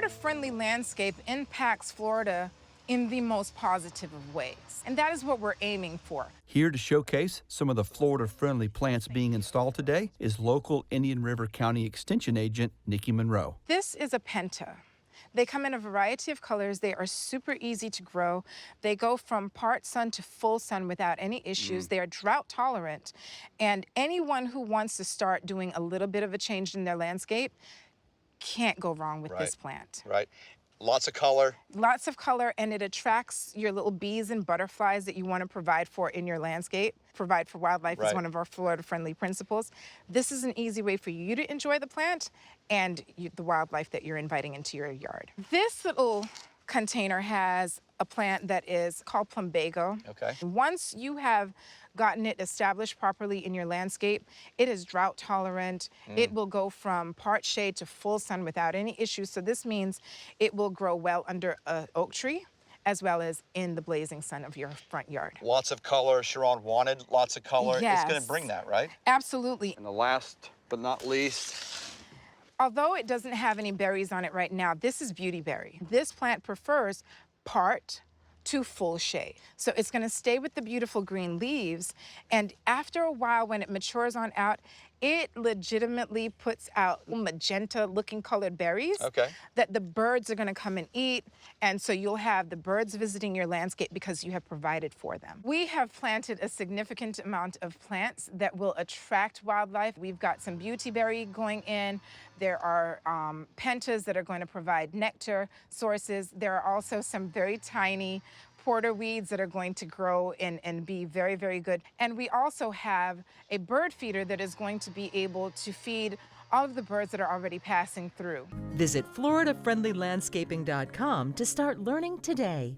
Florida-friendly landscape impacts Florida in the most positive of ways, and that is what we're aiming for. Here to showcase some of the Florida-friendly plants being installed today is local Indian River County Extension Agent Nikki Monroe. This is a penta. They come in a variety of colors. They are super easy to grow. They go from part sun to full sun without any issues. They are drought tolerant. And anyone who wants to start doing a little bit of a change in their landscape can't go wrong with this plant. Right. Lots of color. Lots of color, and it attracts your little bees and butterflies that you want to provide for in your landscape. Provide for wildlife is one of our Florida-friendly principles. This is an easy way for you to enjoy the plant and the wildlife that you're inviting into your yard. This little container has a plant that is called plumbago. Okay. Once you have gotten it established properly in your landscape, it is drought tolerant. It will go from part shade to full sun without any issues. So this means it will grow well under an oak tree as well as in the blazing sun of your front yard. Lots of color. Sharon wanted lots of color. Yes. It's going to bring that, right? Absolutely. And the last but not least, although it doesn't have any berries on it right now, this is beautyberry. This plant prefers part to full shade. So it's going to stay with the beautiful green leaves, and after a while when it matures on out, it legitimately puts out magenta looking colored berries that the birds are going to come and eat, and so you'll have the birds visiting your landscape because you have provided for them. We have planted a significant amount of plants that will attract wildlife. We've got some beautyberry going in. There are pentas that are going to provide nectar sources. There are also some very tiny porter weeds that are going to grow and be very, very good. And we also have a bird feeder that is going to be able to feed all of the birds that are already passing through. Visit FloridaFriendlyLandscaping.com to start learning today.